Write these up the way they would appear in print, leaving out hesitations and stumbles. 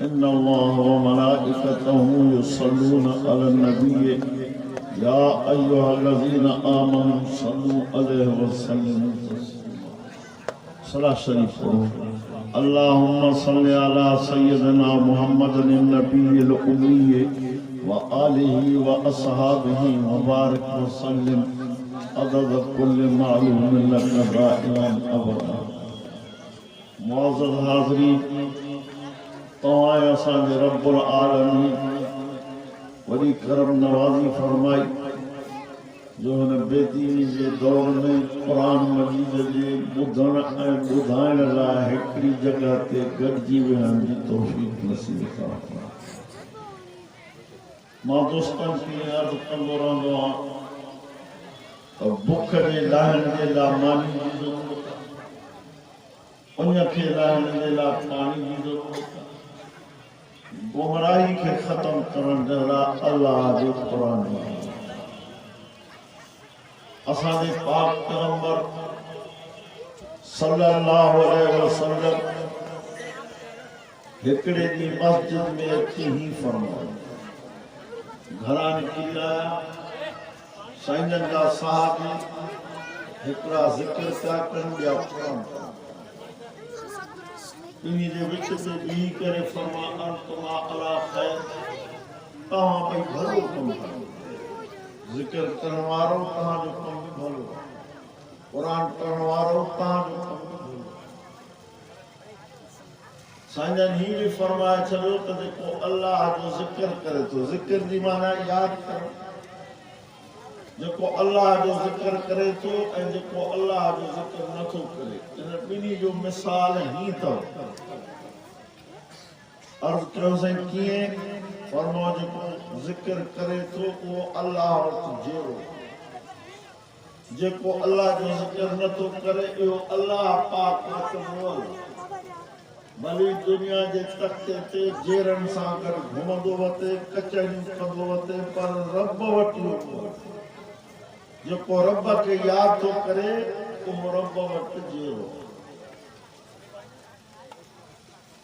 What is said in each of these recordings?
इन्नल्लाह व मलाइकतहु युसल्लूना अलन नबी या अय्युहल्लज़ीना आमनू सल्लू अलैहि व सल्लिमू तस्लीमा। सलात शरीफ पढ़ो। अल्लाहुम्मा सल्लि अला सय्यिदिना मुहम्मदिन नबिय्यिल उम्मी व आलिहि व अस्हाबिहि व बारिक व सल्लिम अदद कुल्ल मालूम लक दाइमन अबदा। मुअज़्ज़ज़ हाज़रीन, तवाए असांजे रब्बुल आलमीन वरी करम नवाज़ी फरमाई जो हिन बेदीनी जे दौर में कुरान मजीद जे ॿुधण ऐं ॿुधाइण लाइ हिकिड़ी जॻह ते गॾिजी वेहण जी तौफ़ीक़ नसीब फरमाई। मां दोस्तनि खे अर्ज़ु कंदो रहंदो आहियां त बुख जे लाहिण जे लाइ मानी जी ज़रूरत आहे, उन खे लाहिण जे लाइ पाणी जी ज़रूरत आहे, गुमराही के खत्म करण जे लाइ अल्लाह जो कुरान आहे। असांजे पाक पैगंबर सल्लल्लाहु अलैहि वसल्लम हिकिड़े ॾींहुं मस्जिद में अची ही फरमायो, घरां निकिरी आया, साईं जा साहबी हिकिड़ा ज़िक्र पिया कनि, ॿिया कुरान पिया। इन्हीं जे विच में बीही करे फरमा अंतुमा अला खैर, तव्हां ॿई भलो कमु कयो। ज़िक्र करण वारो तव्हांजो कमु बि भलो, क़ुरान पढ़ण वारो तव्हांजो कमु बि भलो। साईं जन ही बि फरमाए छॾियो त जेको अल्लाह जो ज़िक्र करे थो, ज़िक्र जी माना यादि करणु, जेको अल्लाह जो ज़िक्र करे थो ऐं जेको अल्लाह जो ज़िक्र नथो करे, इन ॿिन्ही जो मिसाल ही अथव। अर्ज़ कयो साईं कीअं? फरमायो जेको ज़िक्र करे थो उहो अल्लाह वटि जहिड़ो, जेको अल्लाह जो ज़िक्र नथो करे इहो अल्लाह पाक वटि मुअल, भली दुनिया जे तख़्ते ते जेरनि सां गॾु घुमंदो वते, कचहरियूं कंदो वते, पर रब वटि इहो मुअल। जेको रब खे यादि थो करे उहो रब वटि जहिड़ो।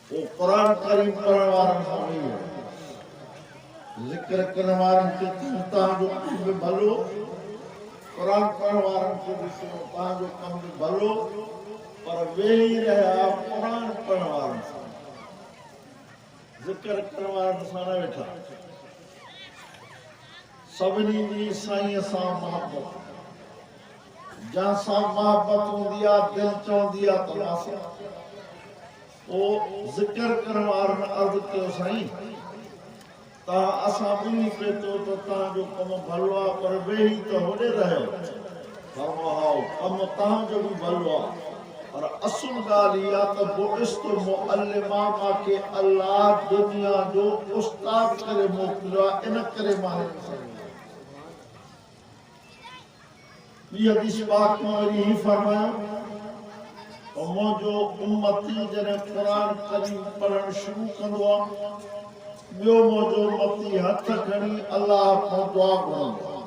वो कुरान करीम पढ़ण वारनि सां वेही आहे, ज़िक्र करण वारनि खे तव्हांजो कमु बि भलो, कुरान पढ़ण वारनि खे ॾिसो तव्हांजो कमु बि भलो, पर वेही रहिया कुरान पढ़ण वारनि सां, ज़िक्र करण वारनि सां न वेठा। सभिनी जी साईं सां मोहबत, जंहिंसां मोहबत हूंदी आहे दिलि चवंदी आहे त वासिया। पोइ ज़िक्र करण वारनि अर्ज़ु कयो साईं तव्हां असां ॿुधी पिए थो त तव्हांजो कमु भलो आहे, पर वेही त होॾे रहियो। फरमायो कमु तव्हांजो बि भलो आहे, पर असुल ॻाल्हि इहा त बुइस्तु मुअल्लिमा, मूंखे अल्लाह दुनिया जो उस्ताद करे मोकिलियो आहे, इन करे मां हिन सां ॿी हदीस पाक में वरी ही फरमायो मुंहिंजो उम्मती जॾहिं क़ुरान करीम पढ़णु शुरू कंदो आहे, ॿियो मुंहिंजो उम्मती हथ खणी अल्लाह खां दुआ घुरंदो आहे।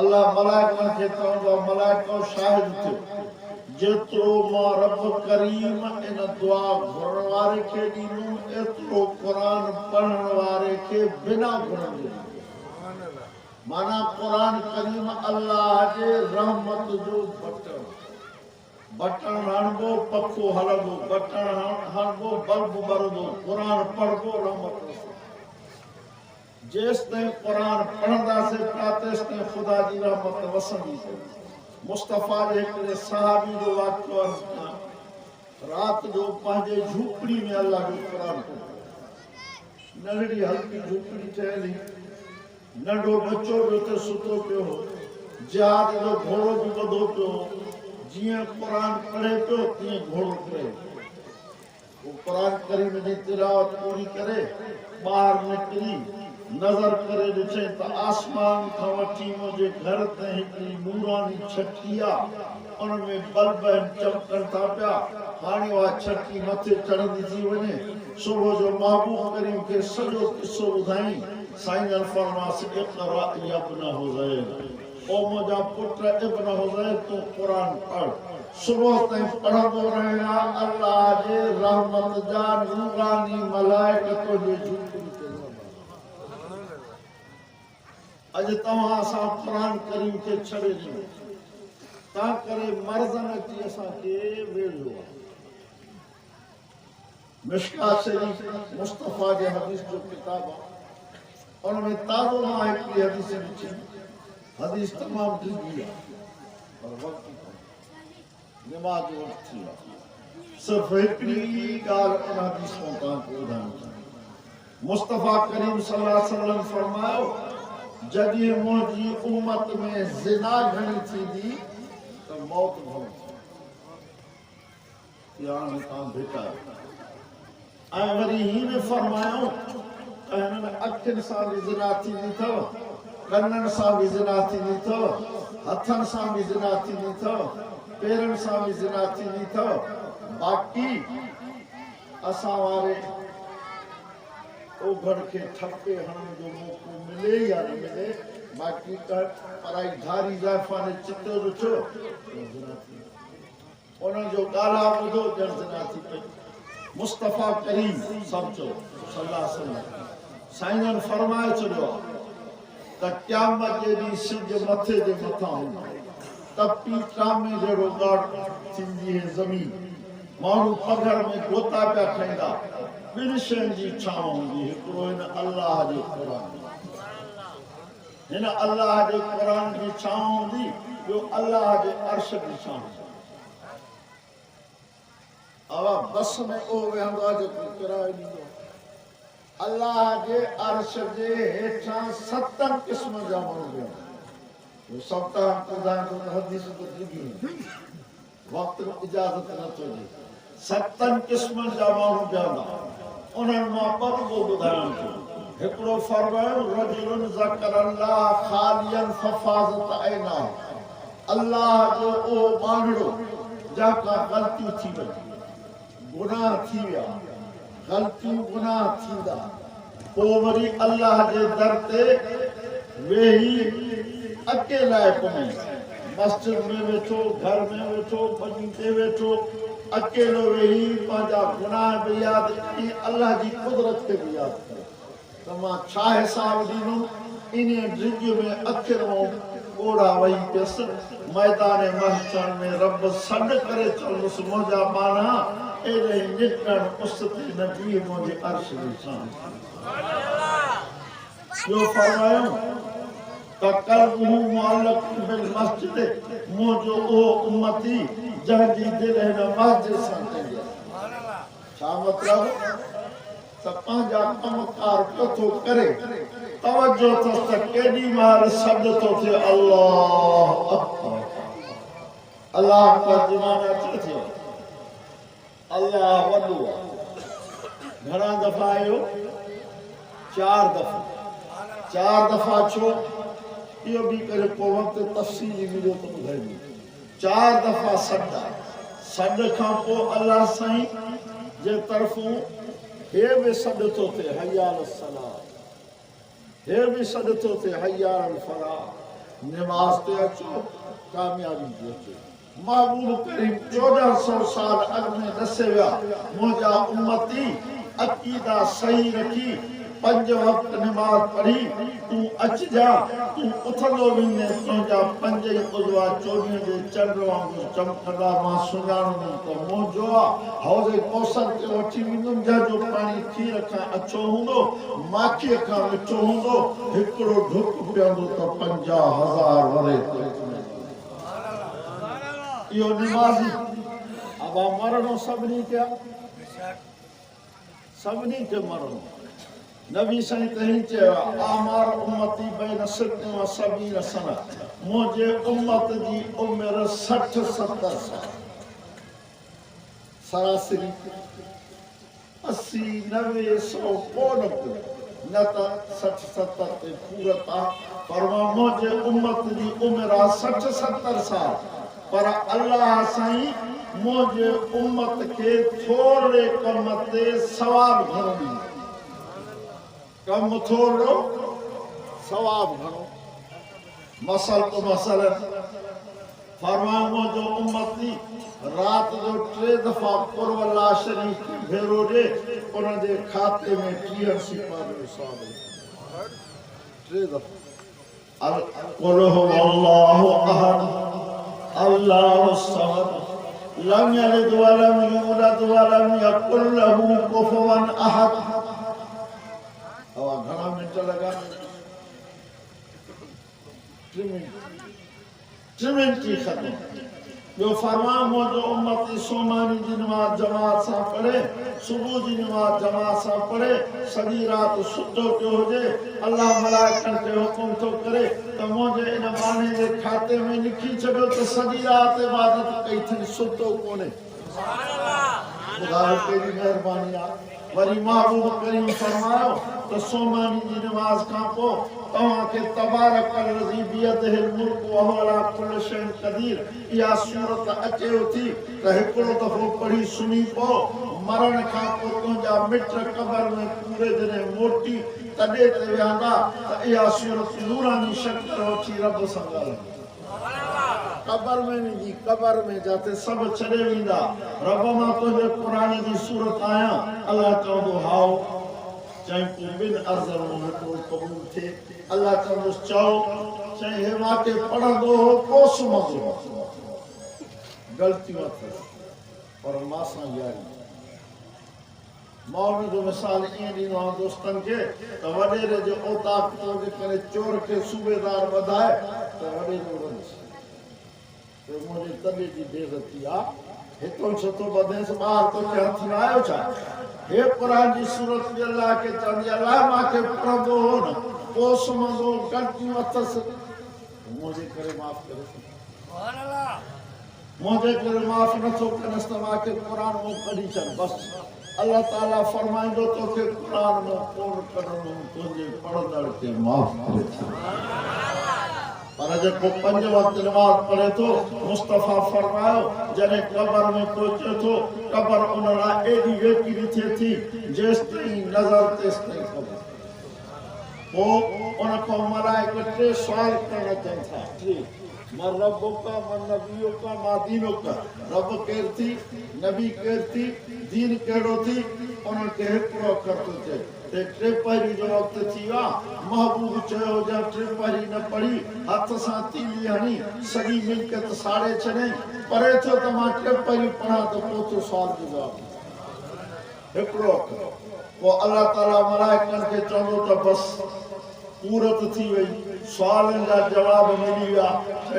अल्लाह मलाइकनि खे चवंदो आहे, मलाइको शाहिद थियो, जेतिरो मां रब करीम इन दुआ घुरण वारे खे ॾींदुमि, एतिरो क़ुरान पढ़ण वारे खे बिना घुरण ॾींदुमि। माना कुरान करीम अल्लाह जे रहमत जो बटन, बटन हणबो पखो हलंदो, बटन हणबो बल्ब ॿरंदो, कुरान पढ़बो रहमत। जेसि ताईं कुरान पढ़ंदासीं पिया तेसि ताईं ख़ुदा जी रहमत वसंदी। मुस्तफ़ा जे हिकिड़े सहाबी जो वाक़ियो अर्ज़ु कयां, राति जो पंहिंजे झूपड़ी में अल्लाह जो कुरान पढ़ो, नंढड़ी हल्की झूपड़ी ठहियलु, नंढो बच्चो बि उते सुतो पियो, जिहाद जो घोड़ो बि ॿधो पियो, जीअं कुरान पढ़े पियो तीअं घोड़ो पढ़े। वो कुरान करीम जी तिलावत पूरी करे ॿाहिरि निकिरी नज़र करे ॾिठे त आसमान खां वठी मुंहिंजे घर ताईं हिकिड़ी नूरानी छठी आहे, उन में बल्ब चमकनि था पिया। हाणे उहा छठी मथे चढ़ंदी थी वञे। सुबुह जो महबूब करीम खे सॼो किस्सो ॿुधाई। साईं जन फरमास इक़रा या इब्न हुज़ैर, ओ मुंहिंजा पुट इब्न हुज़ैर तूं क़ुरान पढ़। सुबह ताईं पढ़ंदो रहिया अल्लाह जे रहमत जा नूरानी मलाइकतो जे झूपड़ी ते अॼु तव्हां असां क़ुरान करीम खे छॾे ॾिनो तंहिं करे मर्ज़नि अची असांखे वेढ़ियो आहे मिशकात शरीफ़ मुस्तफ़ा जे हदीस जो किताब आहे उन में ताज़ो मां हिकिड़ी हदीस लिखी हदीस तमामु डिघी आहे पर वक़्तु नमाज़ जो वक़्तु थी वियो सिर्फ़ु हिकिड़ी ॻाल्हि उन हदीस मां तव्हांखे ॿुधाइणु चाहियां मुस्तफ़ा करीम सल्लल्लाहु अलैहि वसल्लम फरमायो जॾहिं मुंहिंजी उम्मत में ज़िना घणी थींदी त मौत घणी थींदी हाणे तव्हां भिटायो ऐं वरी हीअं बि फरमायो त हिननि अखियुनि सां बि ज़िना थींदी अथव कननि सां बि ज़िना थींदी अथव हथनि सां बि ज़िना थींदी अथव पेरनि सां बि ज़िना थींदी अथव बाक़ी असां वारे ओघड़ खे ठपे हणण जो मौक़ो मिले या न मिले बाक़ी पराई धारी ज़ाइफ़ां ने चितो ॾिठो उन्हनि जो ॻाल्हा ॿुधो ॼण ज़िना थी पई मुस्तफ़ा करीम सम्झो सल्लल्लाहु अलैहि वसल्लम साईं फरमाए छॾियो आहे त क़यामत जे ॾींहुं सिज मथे जे मथां हूंदो तपी टामे जहिड़ो ॻाढ़ थींदी है ज़मीन माण्हू पघर में गोता पिया खाईंदा ॿिनि शयुनि जी छांव हूंदी हिकिड़ो हिन अल्लाह जे क़ुरान जी छांव हूंदी ॿियो अल्लाह जे अर्श जी छांव आवा बस में उहो वेहंदो आहे जेको किरायो ॾींदो अल्लाह जे अर्श जे हेठां 7 क़िस्म जा माण्हू वेहंदा सब हदीस तो डिगी वक्त इजाजत न थो ॾे 7 क़िस्म जा माण्हू वेहंदा उन्हनि मां ॿ ॿुधाइण थो हिकिड़ो फरमायो रजुलन ज़करल्लाह खालियन फफाज़त ऐना अल्लाह जो उहो बांगड़ो जंहिंखां ग़लतियूं थी वई गुनाह थी विया ग़लतियूं गुनाह थींदा पोइ वरी अल्लाह जे दर ते वेही अकेला कमई मस्जिद में वेठो घर में वेठो बगीचे वेठो अकेलो वेही पंहिंजा गुनाह बि यादि की अल्लाह जी कुदरत खे बि यादि करे त मां छा हिसाब ॾींदुमि इन ड्रिज में अखियूं ओड़ा वही पियसि मैदान महशर में रब सॾ करे चवंदुसि मुंहिंजा माना एॾे निकरण उस ते न बीह मुंहिंजे अर्श जी शान ॿियो फरमायो कल्बुहु मुअल्लक़ बिल मस्जिद मुंहिंजो उहो उम्मती जंहिंजी दिलि हिन मस्जिद सां कई छा मतिलब त पंहिंजा कमकार पियो थो करे तवजो अथसि त केॾी महिल सॾु थो थिए अल्लाह अकबर अल्लाह अकबर जी माना छा थियो अल्लाह वॾो आहे घणा दफ़ा आयो 4 दफ़ा 4 दफ़ा छो इहो बि करे पोइ वक़्तु तफ़सीली मिलियो त ॿुधाईंदी 4 दफ़ा सॾ खां पोइ अल्लाह साईं जे तरफ़ूं हे बि सॾु थो थिए हया अल सलाह हे बि सॾु थो थिए हया अल फलाह निमाज़ ते अचो कामयाबी ते अचो महबूब करीम 1400 साल अॻु में दसे विया मुंहिंजा उम्मती अक़ीदा सही रखी 5 वक़्त निमाज़ पढ़ी तूं अचिजा तूं उथंदो वेंदे तुंहिंजा 5 ई उज़वा 24 जे चंड वांगुरु चमकंदा मां सुञाणंदुमि त मुंहिंजो आहे हौज़े कौसर ते वठी वेंदुमि जंहिंजो पाणी खीर खां अछो हूंदो माखीअ खां मिठो हूंदो हिकिड़ो ढुक पीअंदो त 50,000 वरे इहो निमाज़ी अब मरणो सभिनी खे मरणो नबी साईं तहीं चयो आमार उम्मती बैन 60 व 70 सना मुंहिंजे उम्मत जी उमिरि 60-70 साल सरासरी 80-90-100 कोन न त 60-70 ते पूरत आहे पर मुंहिंजे उम्मत जी उमिरि आहे 60-70 साल पर अल्लाह साईं मुंहिंजे उम्मत खे थोरे कम ते सवाब घणो ॾींदो कम थोड़ो सवाब घणो मसल फरमायो जो उम्मती रात जो 3 दफ़ा कुरबला शरीफ भेरो जे उन जे खाते में 63 सिपाही हिसाब 3 दफ़ा कुल हुवल्लाहु अहद अल्लाहु समद लम यलिद व लम यूलद व लम यकुल लहू कुफुवन अहद। अब घणा मिनट लगा 3 मिनट की खत्म। जो फरमायो मुझो उम्मती सोमानी जी नमाज जमात सां पढ़े, सुबह जी नमाज जमात सां पढ़े, सॼी रात सुतो पियो हुजे, अल्लाह मलाइकनि खे हुकुम थो करे त मुंहिंजे इन माने जे खाते में लिखी छॾियो त सॼी रात इबादत कई थी, सुतो कोन्हे। ख़ुदा तेरी महिरबानी आहे। वरी महबूब करीम फरमायो त सोमानी जी नमाज खां पोइ तव्हांखे तबारक लज़ी बियदिहिल मुल्क व हुव अला कुल्लि शैइन क़दीर इहा सूरत अचेव थी त हिकिड़ो दफ़ो पढ़ी सुनी पोइ मरण खां पोइ तुंहिंजा मिट क़बर में पूरे जॾहिं मोटी तॾहिं ते विहंदा त इहा सूरत नूरानी शक्ल वठी रब सां ॻाल्हाईंदी। कबर में वेंदी, कबर में जाते सब छॾे वेंदा, रब मां तुंहिंजे क़ुरान जी सूरत आहियां। अल्लाह चवंदो हाओ चई तूं बिन अर्ज़ में हिकिड़ो क़बूल थिए। अल्लाह चवंदुसि चओ, चई हे वाके पढ़ंदो हो पोइ सुम्हंदो, ग़लतियूं अथसि पर मां सां यारी। मां उन जो मिसाल ईअं ॾींदो आहियां दोस्तनि खे त वॾेरे जे औताक जे करे चोर खे सूबेदार वधाए त वॾेरो वञे मुझे तबे जी बेइज्जती आ। हितो छतो बदेस बाहर तो के हथ न आयो छा। हे कुरान जी सूरत में अल्लाह के चवंदी अल्लाह मांखे पढ़ंदो हो न पोइ सुम्हंदो, ग़लतियूं अथसि मुंहिंजे करे माफ़ करे सुभान अल्लाह, मुंहिंजे करे माफ़ नथो करेसि त मांखे क़ुरान मां कढी छॾ बसि। अल्लाह ताला फरमाईंदो तोखे क़ुरान मां कोन कढणो, तुंहिंजे पढ़ंदड़ खे माफ़ करे छॾ। पर जेको 5 वक्त नमाज पढ़े थो, मुस्तफ़ा फरमायो जॾहिं कबर में पहुचे थो कबर उन लाइ एॾी वेकिरी थिए थी जेसि ताईं नज़र तेसि ताईं कबर। पोइ उन खां मलाइका 3 सुवाल करण अचनि था, 3 मन रब्बुका मन नबियुका मा दीनुका। रब केरु थी, नबी केरु थी, दीन कहिड़ो थी, उन्हनि खे हिकिड़ो अखर थो चए। टे पहरी जो वक्त थी वियो। महबूब चयो जब 3 पहरी न पढ़ी हथ सां तीली हणी सॼी मिल्कियत साड़े छॾियईं, परे थियो त मां 3 पहरी पढ़ां त पोइ तो सुवाल जो जवाब हिकिड़ो अखर। पोइ अल्लाह ताला मलाइकनि खे चवंदो त बसि पूरत थी वई, सुवालनि जा जवाब मिली विया।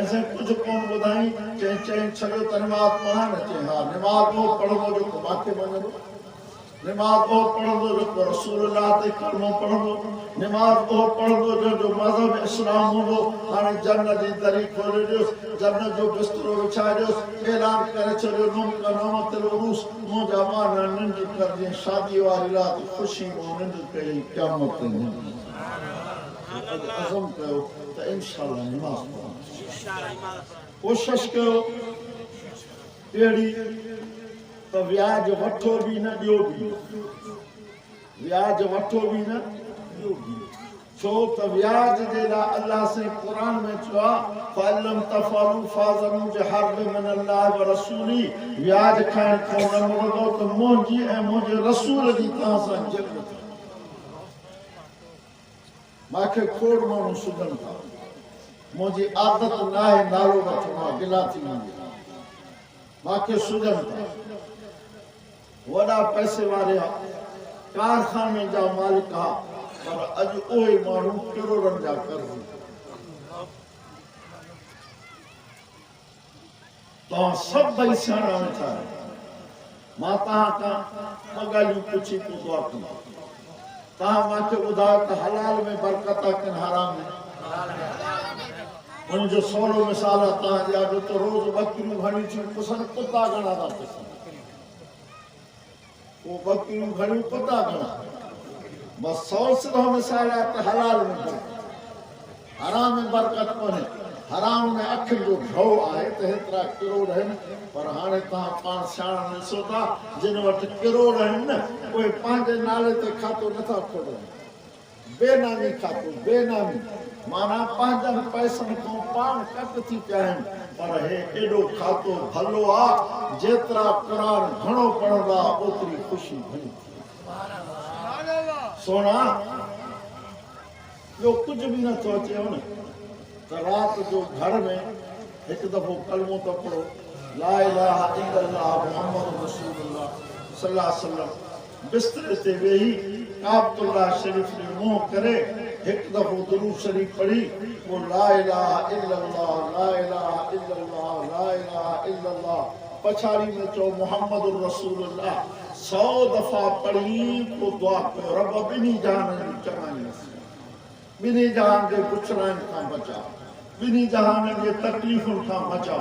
ऐसे कुझु कोन ॿुधाई, चई छॾियो त नमाज़ पढ़ां न, चई हा नमाज़ उहो पढ़ंदो जेको मांखे मञंदो, नमाज़ उहो पढ़ंदो जेको रसूलुल्लाह ते कलमो पढ़ंदो, नमाज़ उहो पढ़ंदो जंहिंजो मज़हब इस्लाम हूंदो। हाणे जन्नत जी दरी खोले ॾियोसि, जन्नत जो बिस्तरो विछाए ॾियोसि, ऐलान करे छॾियो नौमतिल उरूस मुंहिंजा मान निंड कर जीअं शादी वारी राति ख़ुशी मां निंड कई क़यामत ताईं। अज़म कयो त इंशाअल्लाह नमाज़ पढ़ो, कोशिशि कयो अहिड़ी त व्याज वठो बि न ॾियो बि, व्याज वठो बि न ॾियो बि। छो त व्याज जे लाइ अल्लाह से क़ुरान में चयो आहे फलम तफलू फाज़नु जहर मिन अल्लाह व रसूली। व्याज खाइण खां न मुरदो त मुंहिंजी ऐं मुंहिंजे रसूल जी तव्हां सां जंग थी। मूंखे खोड़ माण्हू सुधनि था, मुंहिंजी आदत न आहे नालो वठणो, गिला थी वञे, मूंखे सुधनि था। वॾा पैसे वारे कारखाने जा मालिक आहे, पर अॼु उहे माण्हू करोड़नि जा कर्ज़। तव्हां सभई सियाणा वेठा आहियो, मां तव्हां खां ॿ ॻाल्हियूं पुछी पोइ दुआ कंदो। तव्हां मूंखे ॿुधायो त हलाल में बरकत आहे कि हराम में? उनजो सवलो मिसाल आहे तव्हांजे अॻु त रोज़ बकरियूं घणी थियूं पुसनि, कुता घणा था पुसनि, पोइ बकरियूं घणियूं कुता घणा, बसि सौ सिधो मिसाल आहे त हलाल में बरकत, हराम में बरकत कोन्हे। हराम में अखियुनि जो ढो आहे त हेतिरा किरोड़ आहिनि, पर हाणे तव्हां पाण सियाणा ॾिसो था जिन वटि किरोड़ आहिनि न उहे पंहिंजे नाले ते खातो नथा खोलनि, बेनामी खातो बेनामी माना पंहिंजनि पैसनि खां पाण कट थी पिया आहिनि पर हे एॾो खातो भलो आहे जेतिरा क़ुरान घणो पढ़ंदा ओतिरी ख़ुशी घणी सोना ॿियो कुझु बि नथो अचेव न त राति जो घर में हिकु दफ़ो कलमो त पढ़ो ला इलाहा इल्लल्लाह मुहम्मद रसूलुल्लाह सल्लल्लाहु अलैहि वसल्लम बिस्तरे ते वेही काबतुल्लाह शरीफ में मुंह करे एक दफो दुरूद शरीफ पढ़ी वो ला इलाहा इल्लल्लाह ला इलाहा इल्लल्लाह ला इलाहा इल्लल्लाह पछाड़ी में चो मोहम्मद रसूलुल्लाह 100 दफा पढ़ी तो दुआ करो रब बिनी जान चवाई बिनी जान के पुछड़न का बचा बिनी जहान के तकलीफों का बचा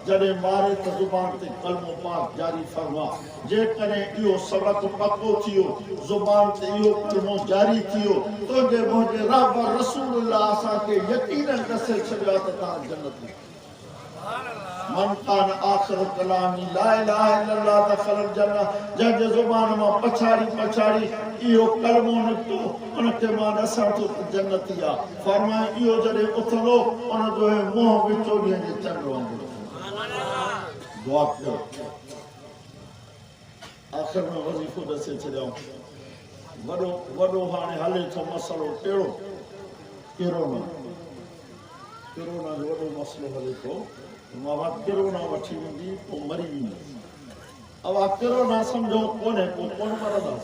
जड़े मारे तो जुबान ते कलमो पाक जारी फरमा जे करे इहो सबक पक्को थियो जुबान ते इहो कलमो जारी थियो तो जे मुझे रब रसूलुल्लाह सा के यकीनन दसे छड़ा त ता जन्नत मन कान आखिर कलामी ला इलाहा इल्लल्लाह दखल जन्नत जज जुबान में पछाड़ी इहो कलमो निकतो उन के मान असा तो जन्नतिया फरमाए इहो जड़े उथलो उन जो मुंह विचोड़ियां जे चंडो दुआ करो आखिर में वजीफो दसे छड़ियो वडो हाने हले थो मसलो केरो ना जो वडो मसलो हले थो मां केरो ना वठी वेंदी तो मरी वेंदी अब केरो ना समझो कोने को कोन मरदा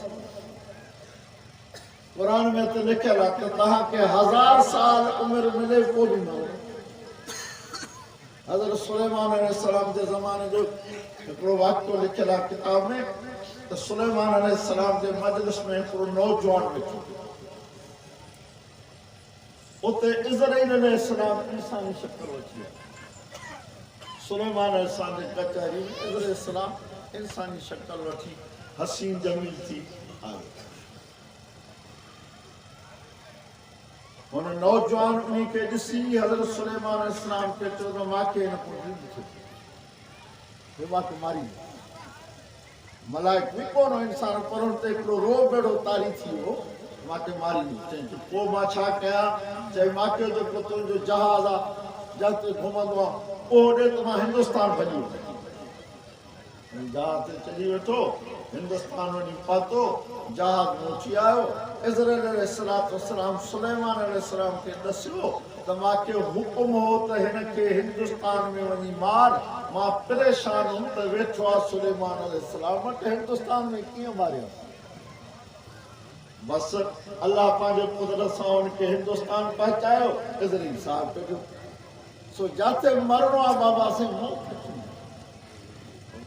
कुरान में तो लिखियल है कि तहां के 1000 साल उम्र मिले को भी न हज़रत सुलेमान अलैहिस्सलाम के ज़माने जो हिकिड़ो वाक़ियो लिखियल आहे किताब में तो सुलेमान अलैहिस्सलाम के मजलिस में हिकिड़ो नौजवान वेठो उते इज़राइल अलैहिस्सलाम इंसानी शक्ल वठी सुलेमान अलैहिस्सलाम के कचहरी में इज़राइल अलैहिस्सलाम इंसानी शक्ल वठी हसीन जमील थी आयो उन नौजवान उन्हीं के ॾिसी हज़रत सुलेमान अलैहिस्सलाम के चयो त मांखे हिन पुॼी हे मांखे मारी मलाइक बि कोन इंसान पर हुन ते हिकिड़ो रोब अहिड़ो तारी थी वियो मांखे मारी चई पोइ मां छा कयां चई मांखे जेको तुंहिंजो जहाज़ आहे जहाज़ ते घुमंदो आहे उहो ॾे त मां हिंदुस्तान भॼी वियुमि जहाज़ ते चढ़ी वेठो हिंदुस्तान वञी पहुतो जहाज पहुची आयो इज़राइल अलैहिस्सलाम सुलेमान अलैहिस्सलाम के दस्यो त मांखे हुकुम हो त हिन खे हिंदुस्तान में वञी मार मां परेशान हुउमि त वेठो आहे सुलेमान अलैहिस्सलाम वटि हिंदुस्तान में कीअं मारियो बस अल्लाह पंहिंजे कुदरत सां हुनखे हिंदुस्तान पहुचायो इज़राइल साहब कढियो सो जाते मरणो आहे बाबा साईं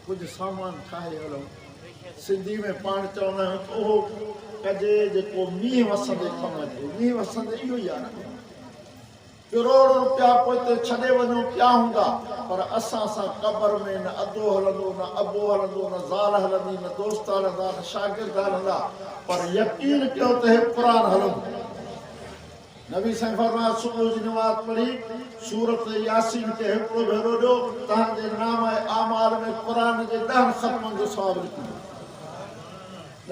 कुछ सामान ठाहे हलो सिंधी में पाण चवंदा आहियूं त उहो कजे जेको मींहुं वसंदे कमु अचे मींहुं वसंदे इहो ई आहे न करोड़ रुपया पोइ छॾे वञो पिया हूंदा पर असां सां क़बर में न अदो हलंदो न अबो हलंदो न ज़ाल हलंदी न दोस्त हलंदा न शागिर्द हलंदा पर यकीन कयो त हे क़ुर हलंदो नबी साईं फरमाया सुबुह जी नमाज़ पढ़ी सूरत यासीन के हिकिड़ो भेरो ॾियो तव्हांजे नाम आमाल में क़ुर जे 10 ख़तमनि जो सवाबु लिखियो 10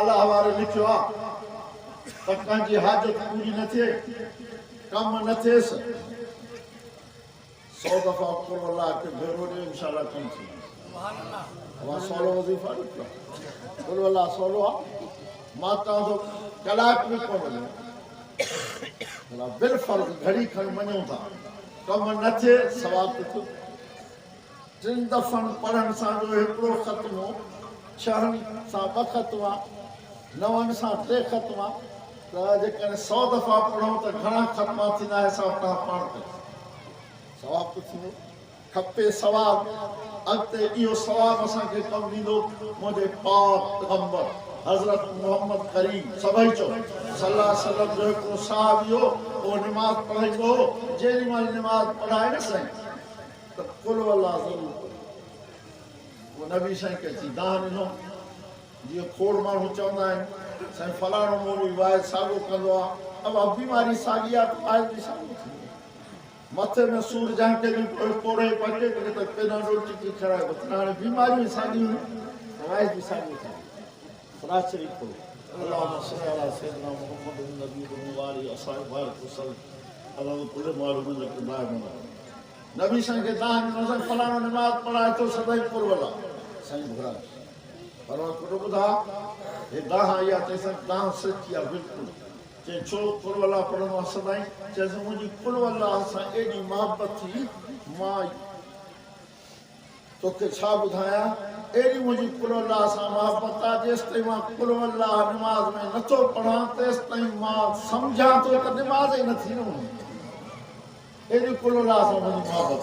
अलाह वारे लिखियो आहे त कंहिंजी हाजत पूरी न थिए कमु न थिएसि 100 दफ़ा क़ुर अलाह खे भेरो ॾियो इंशाअल्लाह कमु थी वेंदो सवलो वज़ीफ़ा ॾिठो क़ुर अलाह सवलो आहे मां तव्हांजो कलाक बि कोन हलियो बिल फर्ज़ घड़ी खणी मञूं था कमु न थिए सवाबु थियो 3 दफ़नि पढ़ण सां जो हिकिड़ो ख़तमो 6 सां 2 ख़तमा 9 सां 3 ख़तमा त जेकॾहिं 100 दफ़ा पढ़ूं त घणा ख़तमा थींदा हिसाब तव्हां पाण कयो सवाबु थींदो खपे सवाबु अॻिते इहो सवाबु असांखे कमु ॾींदो मुंहिंजे पाक पैगंबर हज़रत मोहम्मद करीम सभई चो सल्लल्लाहु अलैहि वसल्लम जो हिकिड़ो साहबी हो उहो निमाज़ पढ़ाईंदो हो जेॾी महिल निमाज़ पढ़ाए न साईं त कुल अल्लाह ज़रूरु उहो नबी साईं खे अची दान ॾिनो जीअं खोड़ माण्हू चवंदा आहिनि साईं फलाणो मौलवी वाइद साॻियो कंदो आहे अब बीमारी साॻी आहे त वाइद बि साॻियो थींदो मथे में सूर जंहिंखे बि कोड़े पटे त पहिरियों रोटी थी खाराए हाणे बीमारियूं साॻियूं वाइद बि साॻियूं थियूं ख़ुदा शरीफ़ अल्लाहुम्मा सल्लि अला सय्यिदिना मुहम्मद नबी व आलिहि अस्हाबि बारिक वसल्लम अल्लाह कुल मालूम है कि ना नबी संग के दान नजर फलानो नमाज पढ़ाए तो सदाई पुरवला सही भरा परवा को बुधा ये दाह या तैसा दाह सच्ची बिल्कुल जे छो पुरवला पढ़नो सदाई जैसे मुझी पुरवला सा एडी मोहब्बत थी मां तो के छा बुधाया एडी मुझी पुरवला सा मोहब्बत आ जेस ते मां पुरवला नमाज में नथो पढ़ा तेस ताई मां समझा तो नमाज ही नथी न एडी पुरवला सा मुझी मोहब्बत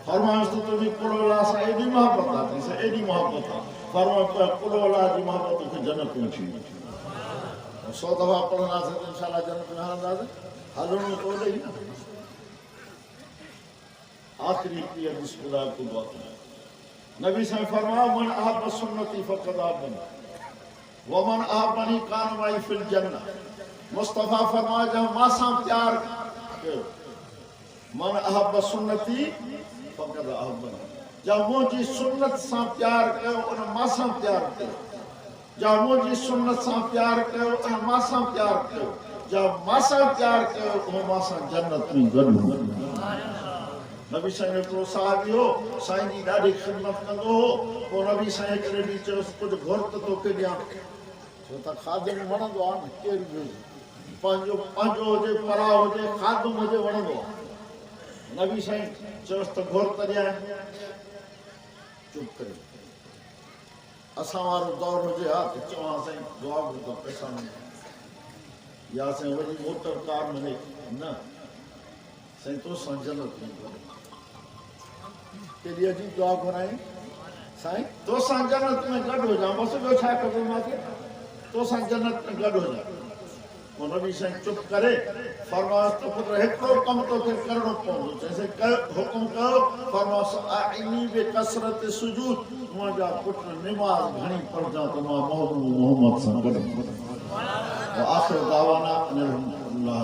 फरमाइश तो तुझी पुरवला सा एडी मोहब्बत आती से एडी मोहब्बत फरमा पुरवला जी मोहब्बत के जन्नत में थी 100 दफा पढ़ना से इंशाल्लाह जन्नत में हलंदास हलणो तो नहीं आखिरी की हदीस खुदा की बात है नबी से फरमाया मन अहब सुन्नती फकद अहबन व मन अहबनी कान माई फिल जन्नत मुस्तफा फरमाया जब मासा प्यार कयो मन अहब सुन्नती फकद अहबन जब मुझी सुन्नत से प्यार कयो उन मासा प्यार कयो जब मुझी सुन्नत से प्यार कयो उन मासा प्यार कयो जब मासा प्यार कयो उन मासा जन्नत में गॾु नबी साईं को साहबी हो साईं जी ॾाढी खिदमत कंदो हो पोइ नबी साईं हिकिड़े ॾींहुं चयोसि कुझु घुर्त तोखे ॾियां छो त खाधे में वणंदो आहे न केरु बि पंहिंजो पंहिंजो हुजे पराओ हुजे खाधो हुजे वणंदो आहे नबी साईं चयोसि त घुर्त ॾियां चुप करे असां वारो दौर हुजे हा त चवां साईं दुआ घुरंदो पैसा न या साईं वॾी मोटर कार मिले न साईं तो सां जन्नत में केॾी अजीब दुआ घुराई साईं तो सां जन्नत में गॾु हो जाऊं बसि ॿियो छा खपे मूंखे तो सां जन्नत में गॾु हो जाऊं पोइ नबी साईं चुप करे फरमायोसि त पुत्र हिकिड़ो कमु तोखे करिणो पवंदो चइसि हुकुम कयो फरमायोसि आइनी बे कसरत सुजूद मुंहिंजा पुट नमाज़ घणी पढ़जां त मां मोहम्मद सां गॾु आख़िर दावाना अल्हम्दुलिल्लाह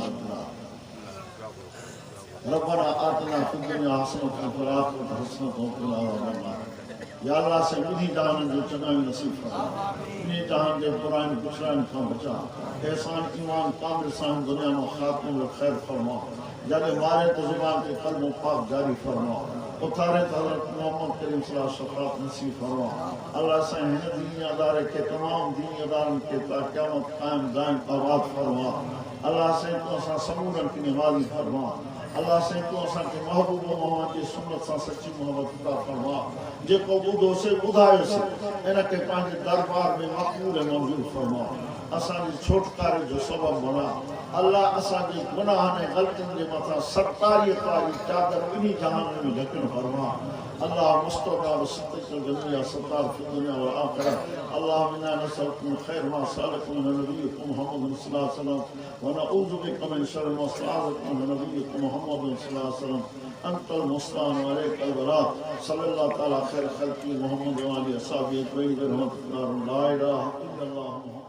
रब्बना आतना फिद दुनिया हसनत व फिल आखिरति हसनत व क़िना अज़ाबन नार या अल्लाह से बुधी जहान जो चङाई नसीब फरमा इन जहान जे बुराइनि बुछड़ाइनि खां बचा एहसान ईमान कामिल सां दुनिया में ख़ात्मे व ख़ैर फरमा जॾहिं मारे त ज़ुबान ते क़ल्ब पाक जारी फरमा उथारे त हज़रत मोहम्मद करीम सल्लल्लाहु अलैहि शफ़ाअत नसीब फरमा अल्लाह साईं हिन दीनी अदारे के तमाम दीनी अदारनि के ता क़यामत क़ाइम दाइम आबाद फरमा अल्लाह साईं तो असां समूरनि खे निवाज़ी फरमा अल्लाह से तो असांखे महबूब मोहम्मद जी सुन्नत सां सच्ची मोहब्बत अता फरमा जेको ॿुधो से ॿुधायो से इनखे पंहिंजे दरबार में मक़बूल ऐं मंज़ूर फरमा असांजे छोटकारे जो सबब बणा अल्लाह असांजे गुनाहनि ऐं ग़लतियुनि जे मथां 47 तारी चादर ॿिन्ही जहान में ढकण फरमा अल्लाह मुस्तफ़ा व सिद्दीक़ जमीआ सत्तार फी दुनिया व आखिरत अल्लाह इन्ना नसअलुका मिन खैर मा सअलका मिन नबिय्यिका मुहम्मद सल्लल्लाहु अलैहि वसल्लम व नऊज़ु बिका मिन शर्रि मा सअलका मिन नबिय्यिका मुहम्मद सल्लल्लाहु अलैहि वसल्लम अंतल मुस्तान व अलैकल बरात सल्लल्लाहु तआला खैर खल्क़ी मुहम्मद व आलिहि असहाबी अजमईन बिरहमतिका ला इलाहा इल्लल्लाह